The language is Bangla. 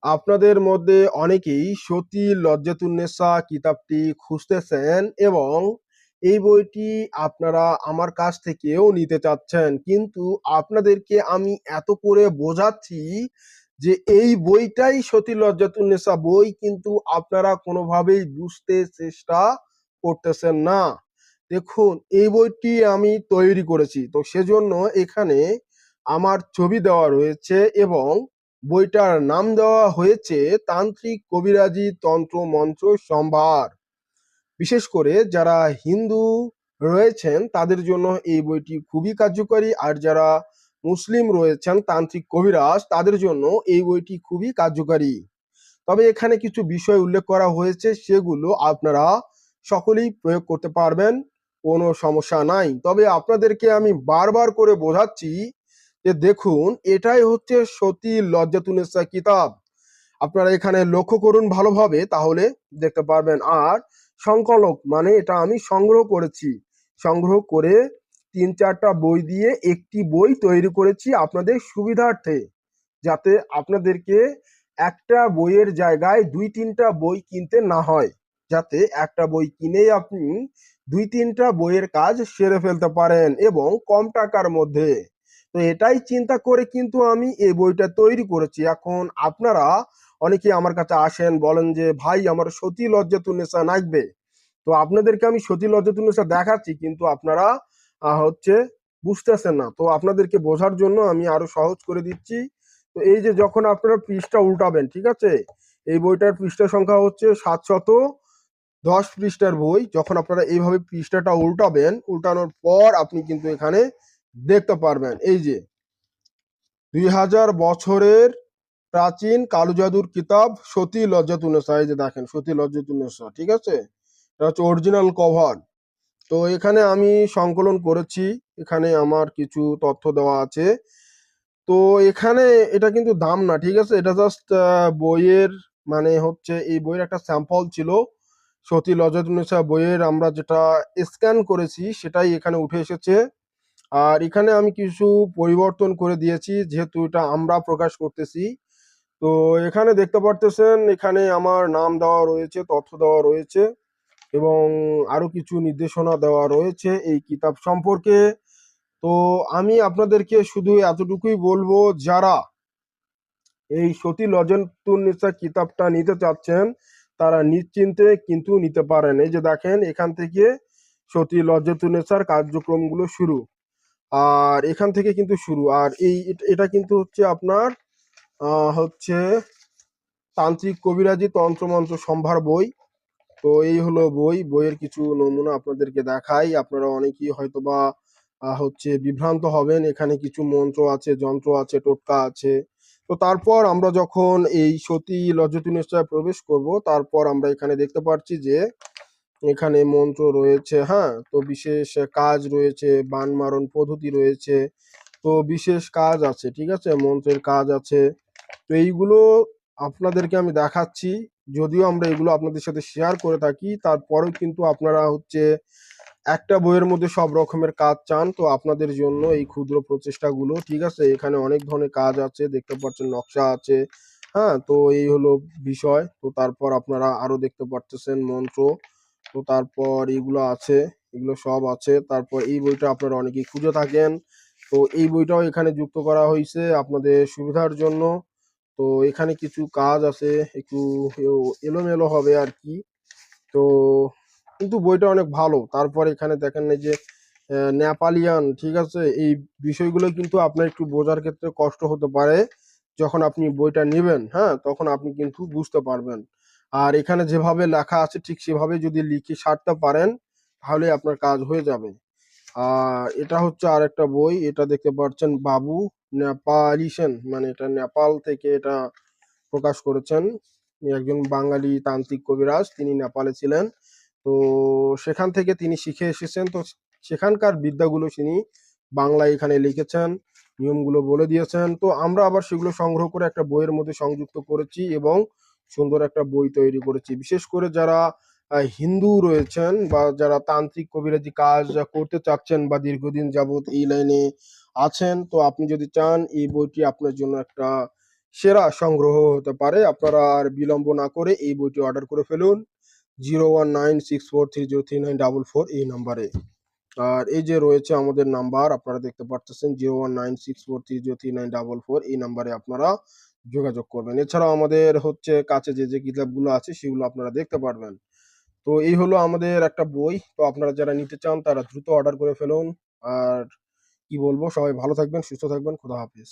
আপনাদের মধ্যে অনেকেই সতী লজ্জাতুন্নেসা কিতাবটি খুঁজতেছেন এবং এই বইটি আপনারা আমার কাছ থেকেও নিতে চাচ্ছেন, কিন্তু আপনাদেরকে আমি এত করে বোঝাচ্ছি যে এই বইটাই সতী লজ্জাতুন্নেসা বই, কিন্তু আপনারা কোনোভাবেই বুঝতে চেষ্টা করতেছেন না। দেখুন, এই বইটি আমি তৈরি করেছি, তো সেজন্য এখানে আমার ছবি দেওয়া রয়েছে এবং বইটার নাম দেওয়া হয়েছে তান্ত্রিক কবিরাজি তন্ত্র মন্ত্র সম্ভার। বিশেষ করে যারা হিন্দু রয়েছেন তাদের জন্য এই বইটি খুবই কার্যকরী, আর যারা মুসলিম রয়েছেন তান্ত্রিক কবিরাজ তাদের জন্য এই বইটি খুবই কার্যকরী। তবে এখানে কিছু বিষয় উল্লেখ করা হয়েছে, সেগুলো আপনারা সকলেই প্রয়োগ করতে পারবেন, কোনো সমস্যা নাই। তবে আপনাদেরকে আমি বারবার করে বোঝাচ্ছি যে দেখুন, এটাই হচ্ছে সতী লজ্জাতুন্নেসা কিতাব। আপনারা এখানে লক্ষ্য করুন ভালোভাবে, তাহলে দেখতে পারবেন। আর সংকলক মানে এটা আমি সংগ্রহ করেছি, সংগ্রহ করে 3-4টা বই দিয়ে একটি বই তৈরি করেছি আপনাদের সুবিধার্থে, যাতে আপনাদেরকে একটা বইয়ের জায়গায় 2-3টা বই কিনতে না হয়, যাতে একটা বই কিনেই আপনি 2-3টা বইয়ের কাজ সেরে ফেলতে পারেন এবং কম টাকার মধ্যে। তো এটাই চিন্তা করে কিন্তু আমি এই বইটা তৈরি করেছি। এখন আপনারা অনেকে আমার কাছে আসেন, বলেন যে ভাই আমার সতী লজ্জাতুন্নেসা লাগবে। তো আপনাদেরকে আমি সতী লজ্জাতুন্নেসা দেখাচ্ছি, কিন্তু আপনারা হচ্ছে বুঝতেছেন না। তো আপনাদেরকে বোঝার জন্য আমি আরো সহজ করে দিচ্ছি। তো এই যে যখন আপনারা পৃষ্ঠা উল্টাবেন, ঠিক আছে, এই বইটার পৃষ্ঠা সংখ্যা হচ্ছে 710 পৃষ্ঠার বই। যখন আপনারা এইভাবে পৃষ্ঠাটা উল্টাবেন, উল্টানোর পর আপনি কিন্তু এখানে দেখতে পারবেন এই যে 2000 বছরের প্রাচীন কালো জাদুর কিতাব সতী লজ্জাতুন্নেসা। এই যে দেখেন সতী লজ্জাতুন্নেসা, ঠিক আছে, এটা হচ্ছে অরিজিনাল কভার। তো এখানে আমি সংকলন করেছি, এখানে আমার কিছু তথ্য দেওয়া আছে। তো এখানে এটা কিন্তু দাম না, ঠিক আছে, এটা জাস্ট বইয়ের মানে হচ্ছে এই বইয়ের একটা স্যাম্পল ছিল। সতী লজ্জাতুন্নেসা বইয়ের আমরা যেটা স্ক্যান করেছি সেটাই এখানে উঠে এসেছে। আর এখানে আমি কিছু পরিবর্তন করে দিয়েছি, যেহেতু এটা আমরা প্রকাশ করতেছি। তো এখানে দেখতে পারতেছেন, এখানে আমার নাম দেওয়া রয়েছে, তথ্য দেওয়া রয়েছে এবং আরো কিছু নির্দেশনা দেওয়া রয়েছে এই কিতাব সম্পর্কে। তো আমি আপনাদেরকে শুধু এতটুকুই বলবো, যারা এই সতী লজ্জাতুন্নেসা কিতাবটা নিতে চাচ্ছেন তারা নিশ্চিন্তে কিন্তু নিতে পারেন। এই যে দেখেন, এখান থেকে সতী লজ্জাতুন্নেসার কার্যক্রমগুলো শুরু, আর এখান থেকে কিন্তু শুরু। আর এটা কিন্তু হচ্ছে আপনার হচ্ছে তান্ত্রিক কবিরাজি তন্ত্রমন্ত্র সম্ভার বই। তো এই হলো বইয়ের কিছু নমুনা আপনাদেরকে দেখাই। আপনারা অনেকেই হয়তোবা হচ্ছে বিভ্রান্ত হবেন, এখানে কিছু মন্ত্র আছে, যন্ত্র আছে, টোটকা আছে। তো তারপর আমরা যখন এই সতী লজ্জাতুন্নেসায় প্রবেশ করব, তারপর আমরা এখানে দেখতে পাচ্ছি যে এখানে মন্ত্র রয়েছে, হ্যাঁ, তো বিশেষ কাজ রয়েছে, বান মারণ পদ্ধতি রয়েছে, তো বিশেষ কাজ আছে, ঠিক আছে, মন্ত্রের কাজ আছে। তো এইগুলো আপনাদেরকে আমি দেখাচ্ছি। যদিও আমরা এগুলো আপনাদের সাথে শেয়ার করে থাকি, তারপরেও কিন্তু আপনারা হচ্ছে একটা বইয়ের মধ্যে সব রকমের কাজ চান, তো আপনাদের জন্য এই ক্ষুদ্র প্রচেষ্টাগুলো, ঠিক আছে। এখানে অনেক ধরনের কাজ আছে, দেখতে পাচ্ছেন নকশা আছে, হ্যাঁ, তো এই হলো বিষয়। তো তারপর আপনারা আরো দেখতে পারতেছেন মন্ত্র, তো তারপর এগুলো আছে, এগুলো সব আছে। তারপর এই বইটা আপনারা অনেকেই খুঁজে থাকেন, তো এই বইটাও এখানে যুক্ত করা হয়েছে আপনাদের সুবিধার জন্য। তো এখানে কিছু কাজ আছে, একটু এলোমেলো হবে আর কি, তো কিন্তু বইটা অনেক ভালো। তারপর এখানে দেখেন এই যে নেপালিয়ান, ঠিক আছে, এই বিষয়গুলো কিন্তু আপনার একটু বোঝার ক্ষেত্রে কষ্ট হতে পারে। যখন আপনি বইটা নেবেন, হ্যাঁ, তখন আপনি কিন্তু বুঝতে পারবেন। আর এখানে যেভাবে লেখা আছে ঠিক সেভাবে যদি লিখে সারতে পারেন, তাহলে আপনার কাজ হয়ে যাবে। আর এটা হচ্ছে আর একটা বই, এটা দেখতে পাচ্ছেন বাবু নেপালিশন, মানে এটা নেপাল থেকে এটা প্রকাশ করেছেন। তিনি একজন বাঙালি তান্ত্রিক কবিরাজ, তিনি নেপালে ছিলেন। তো সেখান থেকে তিনি শিখে এসেছেন, তো সেখানকার বিদ্যাগুলো তিনি বাংলায় এখানে লিখেছেন, নিয়মগুলো বলে দিয়েছেন। তো আমরা আবার সেগুলো সংগ্রহ করে একটা বইয়ের মধ্যে সংযুক্ত করেছি এবং সুন্দর একটা বই তৈরি করেছি। বিশেষ করে যারা হিন্দু রয়েছেন বা যারা তান্ত্রিক কবিরাজি কাজ করতে চাচ্ছেন বা দীর্ঘদিন যাবত এই লাইনে আছেন, তো আপনি যদি চান এই বইটি আপনার জন্য একটা সেরা সংগ্রহ হতে পারে। আপনারা আর বিলম্ব না করে এই বইটি অর্ডার করে ফেলুন 0196430394 এই নাম্বারে। আর এই যে রয়েছে আমাদের নাম্বার, আপনারা দেখতে পাচ্ছেন 0196430394 এই নাম্বারে আপনারা যোগাযোগ করবেন। এছাড়াও আমাদের হচ্ছে কাছে যে যে কিতাবগুলো আছে সেগুলো আপনারা দেখতে পারবেন। তো এই হলো আমাদের একটা বই। তো আপনারা যারা নিতে চান তারা দ্রুত অর্ডার করে ফেলুন। আর কি বলবো, সবাই ভালো থাকবেন, সুস্থ থাকবেন, খোদা হাফেজ।